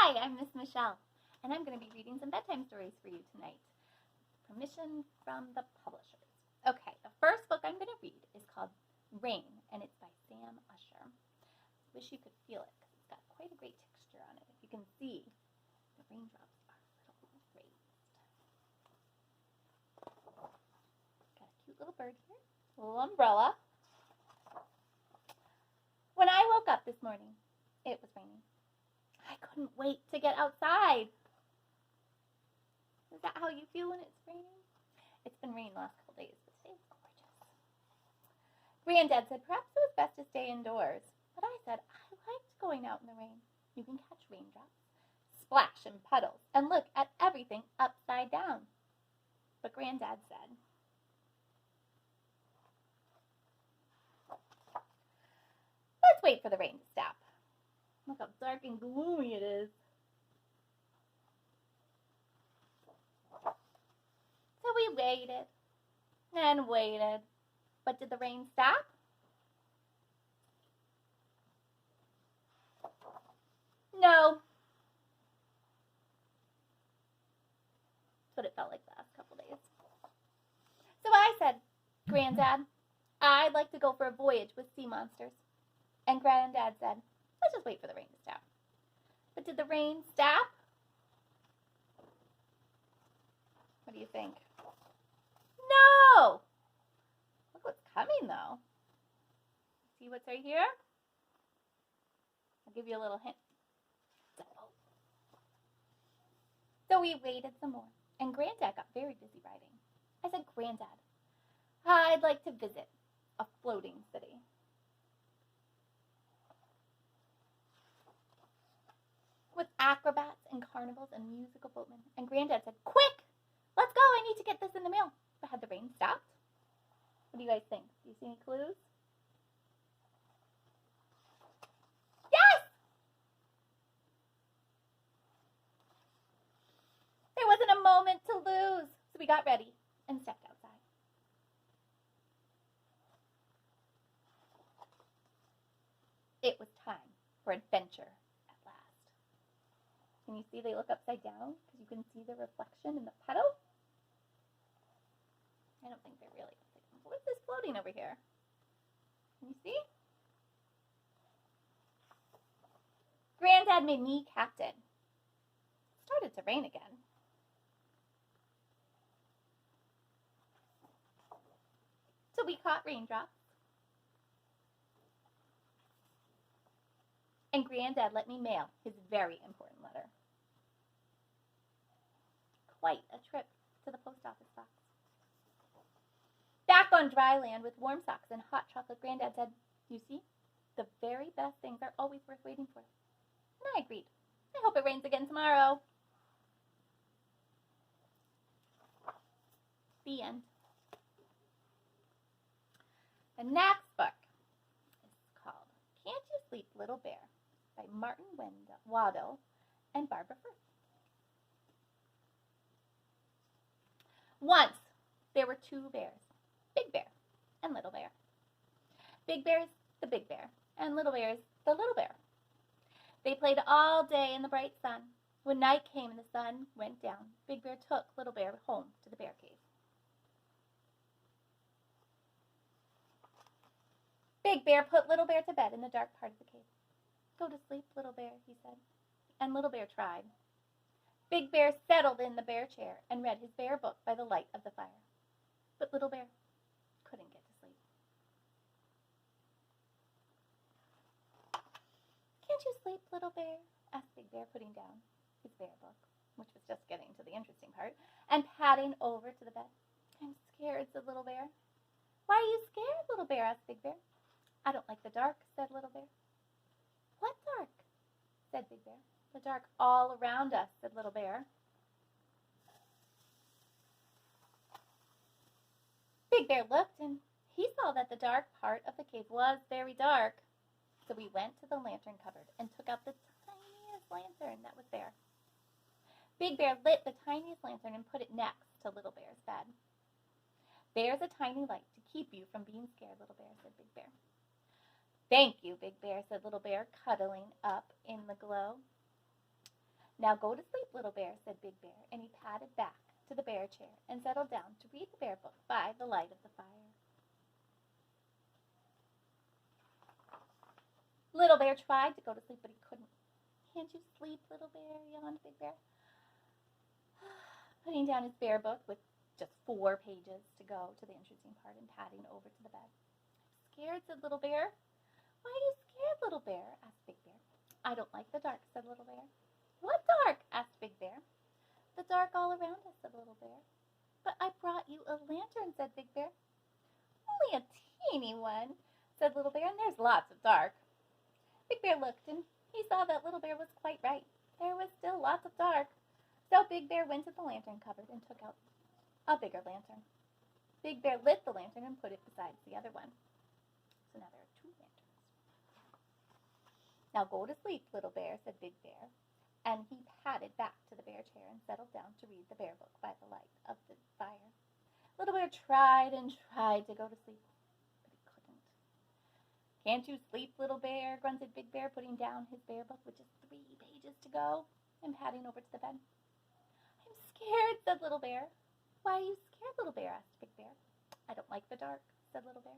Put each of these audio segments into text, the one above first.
Hi, I'm Miss Michelle, and I'm going to be reading some bedtime stories for you tonight. Permission from the publishers. Okay, the first book I'm going to read is called Rain, and it's by Sam Usher. Wish you could feel it, because it's got quite a great texture on it. If you can see, the raindrops are a little raised. Got a cute little bird here, a little umbrella. When I woke up this morning, it was raining. I couldn't wait to get outside. Is that how you feel when it's raining? It's been raining the last couple days, but today's gorgeous. Granddad said perhaps it was best to stay indoors, but I said I liked going out in the rain. You can catch raindrops, splash and puddles, and look at everything upside down. But Granddad said, let's wait for the rain to stop. Look how dark and gloomy it is. So we waited and waited. But did the rain stop? No. That's what it felt like the last couple days. So I said, Granddad, I'd like to go for a voyage with sea monsters. And Granddad said, let's just wait for the rain to stop. But did the rain stop? What do you think? No! Look what's coming, though. See what's right here? I'll give you a little hint. So we waited some more, and Granddad got very busy writing. I said, Granddad, I'd like to visit a floating city. With acrobats and carnivals and musical boatmen. And Granddad said, quick, let's go, I need to get this in the mail. But had the rain stopped? What do you guys think? Do you see any clues? Yes! There wasn't a moment to lose. So we got ready and stepped outside. It was time for adventure. Can you see they look upside down? Because you can see the reflection in the puddle. I don't think they're really upside down. What is this floating over here? Can you see? Granddad made me captain. It started to rain again. So we caught raindrops. And Granddad let me mail his very important letter. Quite a trip to the post office box. Back on dry land with warm socks and hot chocolate, Granddad said, you see, the very best things are always worth waiting for. And I agreed. I hope it rains again tomorrow. The end. The next book is called Can't You Sleep, Little Bear? By Martin Waddell and Barbara Firth. Once there were two bears, Big Bear and Little Bear. Big Bear's the big bear, and Little Bear's the little bear. They played all day in the bright sun. When night came and the sun went down, Big Bear took Little Bear home to the bear cave. Big Bear put Little Bear to bed in the dark part of the cave. Go to sleep, Little Bear, he said. And Little Bear tried. Big Bear settled in the bear chair and read his bear book by the light of the fire. But Little Bear couldn't get to sleep. Can't you sleep, Little Bear? Asked Big Bear, putting down his bear book, which was just getting to the interesting part, and padding over to the bed. I'm scared, said Little Bear. Why are you scared, Little Bear? Asked Big Bear. I don't like the dark, said Little Bear. What dark? Said Big Bear. The dark all around us, said Little Bear. Big Bear looked, and he saw that the dark part of the cave was very dark. So he went to the lantern cupboard and took out the tiniest lantern that was there. Big Bear lit the tiniest lantern and put it next to Little Bear's bed. There's a tiny light to keep you from being scared, Little Bear, said Big Bear. Thank you, Big Bear, said Little Bear, cuddling up in the glow. Now go to sleep, little bear, said Big Bear, and he padded back to the bear chair and settled down to read the bear book by the light of the fire. Little Bear tried to go to sleep, but he couldn't. Can't you sleep, little bear? Yawned Big Bear, putting down his bear book with just 4 pages to go to the interesting part and padding over to the bed. Scared, said Little Bear. Why are you scared, Little Bear? Asked Big Bear. I don't like the dark, said Little Bear. What dark? Asked Big Bear. The dark all around us, said Little Bear. But I brought you a lantern, said Big Bear. Only a teeny one, said Little Bear, and there's lots of dark. Big Bear looked, and he saw that Little Bear was quite right. There was still lots of dark. So Big Bear went to the lantern cupboard and took out a bigger lantern. Big Bear lit the lantern and put it beside the other one. So now there are 2 lanterns. Now go to sleep, Little Bear, said Big Bear. And he padded back to the bear chair and settled down to read the bear book by the light of the fire. Little Bear tried and tried to go to sleep, but he couldn't. Can't you sleep, Little Bear? Grunted Big Bear, putting down his bear book with just 3 pages to go and padding over to the bed. I'm scared, said Little Bear. Why are you scared, Little Bear? Asked Big Bear. I don't like the dark, said Little Bear.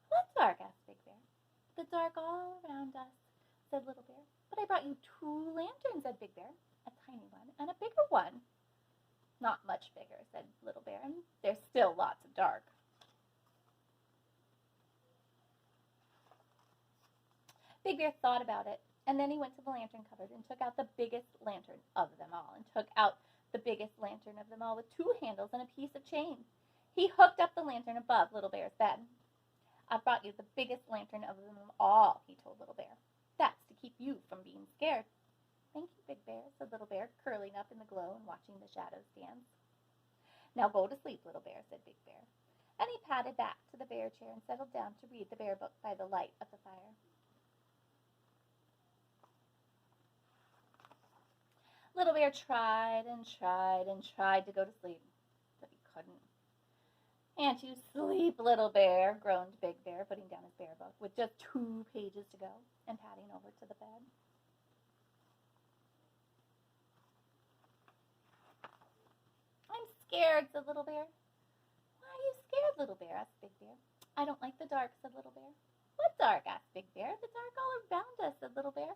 What dark? Asked Big Bear. The dark all around us, said Little Bear. But I brought you 2 lanterns, said Big Bear. A tiny one and a bigger one. Not much bigger, said Little Bear, and there's still lots of dark. Big Bear thought about it, and then he went to the lantern cupboard and took out the biggest lantern of them all, and took out the biggest lantern of them all with 2 handles and a piece of chain. He hooked up the lantern above Little Bear's bed. I brought you the biggest lantern of them all, he told Little Bear. That's to keep you from being scared. Thank you, Big Bear, said Little Bear, curling up in the glow and watching the shadows dance. Now go to sleep, Little Bear, said Big Bear. And he padded back to the bear chair and settled down to read the bear book by the light of the fire. Little Bear tried and tried and tried to go to sleep, but he couldn't. Can't you sleep, Little Bear? Groaned Big Bear, putting down his bear book with just 2 pages to go and padding over to the bed. I'm scared, said Little Bear. Why are you scared, Little Bear? Asked Big Bear. I don't like the dark, said Little Bear. What dark? Asked Big Bear. The dark all around us, said Little Bear.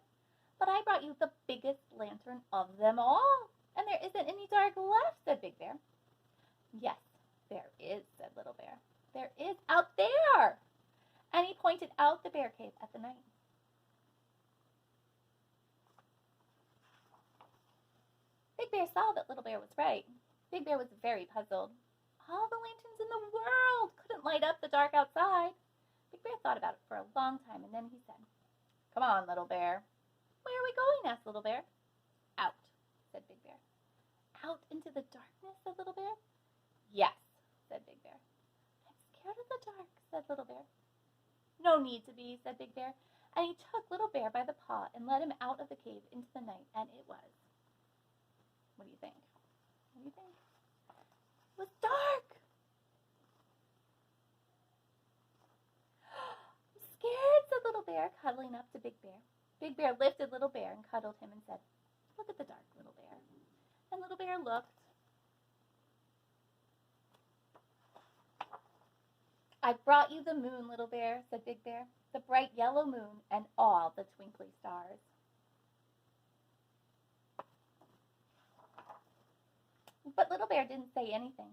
But I brought you the biggest lantern of them all, and there isn't any dark left, said Big Bear. Yes, there is, said Little Bear. There is out there. And he pointed out the bear cave at the night. Big Bear saw that Little Bear was right. Big Bear was very puzzled. All the lanterns in the world couldn't light up the dark outside. Big Bear thought about it for a long time, and then he said, Come on, Little Bear. Where are we going? Asked Little Bear. Out, said Big Bear. Out into the darkness, said Little Bear. Yes, said Big Bear. I'm scared of the dark, said Little Bear. No need to be, said Big Bear, and he took Little Bear by the paw and led him out of the cave into the night, and it was. What do you think? What do you think? It was dark. I'm scared, said Little Bear, cuddling up to Big Bear. Big Bear lifted Little Bear and cuddled him and said, Look at the dark, Little Bear. And Little Bear looked. I brought you the moon, Little Bear, said Big Bear, the bright yellow moon and all the twinkly stars. But Little Bear didn't say anything,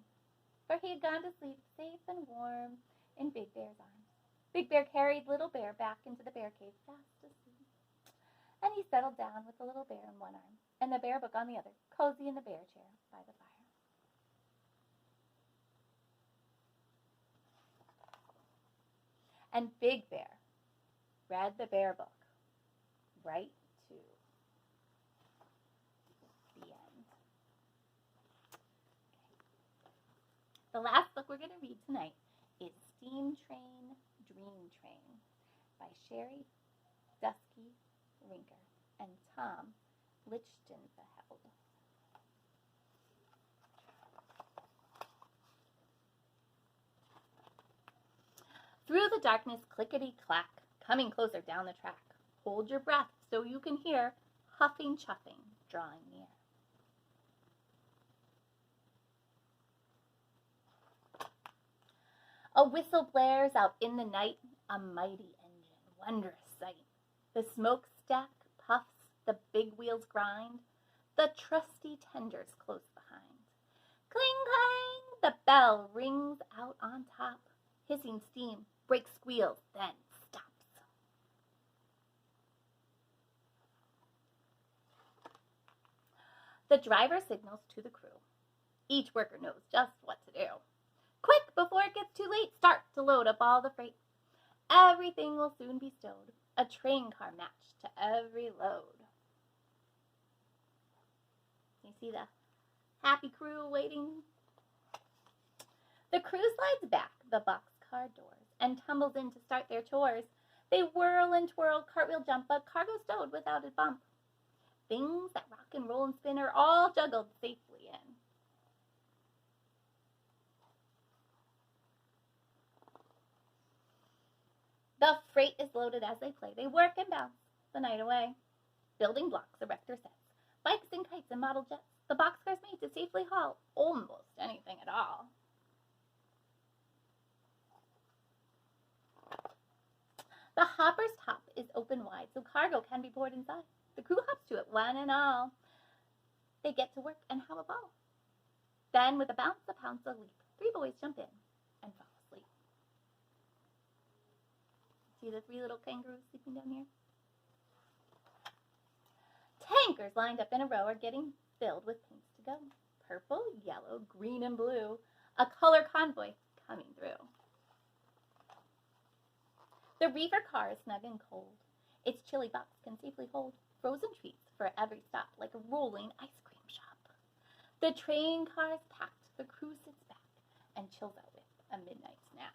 for he had gone to sleep safe and warm in Big Bear's arms. Big Bear carried Little Bear back into the bear cave fast asleep, and he settled down with the little bear in one arm and the bear book on the other, cozy in the bear chair by the fire. And Big Bear read the bear book right to the end. The last book we're going to read tonight is Steam Train, Dream Train by Sherry Dusky Rinker and Tom Lichtenfeld. Through the darkness, clickety-clack, coming closer down the track. Hold your breath so you can hear huffing chuffing drawing near. A whistle blares out in the night, a mighty engine, wondrous sight. The smokestack puffs, the big wheels grind, the trusty tender's close behind. Cling, clang, the bell rings out on top. Hissing steam breaks squeals, then stops. The driver signals to the crew. Each worker knows just what to do. Quick, before it gets too late, start to load up all the freight. Everything will soon be stowed, a train car matched to every load. You see the happy crew waiting? The crew slides back the boxcar doors and tumbles in to start their chores. They whirl and twirl, cartwheel jump, but cargo stowed without a bump. Things that rock and roll and spin are all juggled safely in. The freight is loaded as they play. They work and bounce the night away. Building blocks, erector sets, bikes and kites and model jets. The boxcars made to safely haul almost anything at all. The hopper's top is open wide so cargo can be poured inside. The crew hops to it, one and all. They get to work and have a ball. Then with a bounce, a pounce, a leap, 3 boys jump in and fall asleep. See the 3 little kangaroos sleeping down here? Tankers lined up in a row are getting filled with paints to go. Purple, yellow, green, and blue. A color convoy coming through. The reefer car is snug and cold. Its chilly box can safely hold frozen treats for every stop, like a rolling ice cream shop. The train car is packed, the crew sits back and chills out with a midnight snack.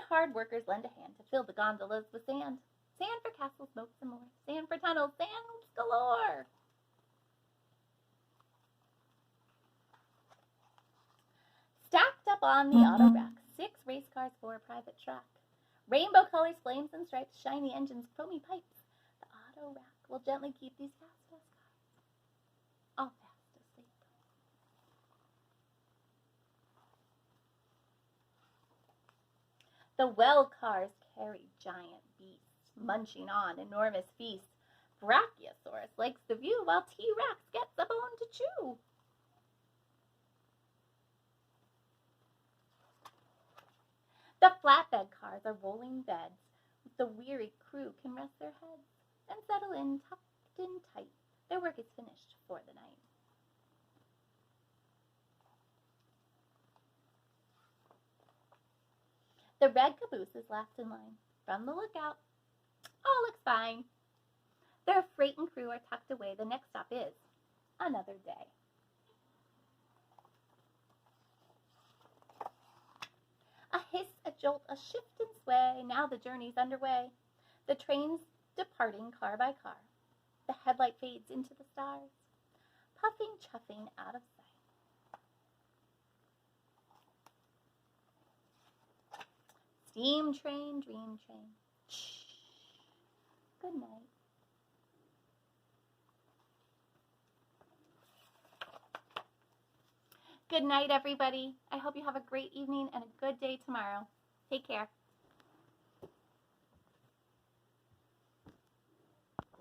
Hard workers lend a hand to fill the gondolas with sand. Sand for castles, moats, and more. Sand for tunnels, sands galore. Stacked up on the auto rack, 6 race cars for a private track. Rainbow colors, flames and stripes, shiny engines, chromy pipes. The auto rack will gently keep these fast cars all fast asleep. The well cars carry giant beasts, munching on enormous feasts. Brachiosaurus likes the view, while T-Rex gets a bone to chew. The flatbed cars are rolling beds. The weary crew can rest their heads and settle in, tucked in tight. Their work is finished for the night. The red caboose is last in line. From the lookout, all looks fine. Their freight and crew are tucked away. The next stop is another day. A hiss, a jolt, a shift and sway. Now the journey's underway. The train's departing car by car. The headlight fades into the stars. Puffing, chuffing out of sight. Steam train, dream train. Shh. Good night. Good night, everybody. I hope you have a great evening and a good day tomorrow. Take care.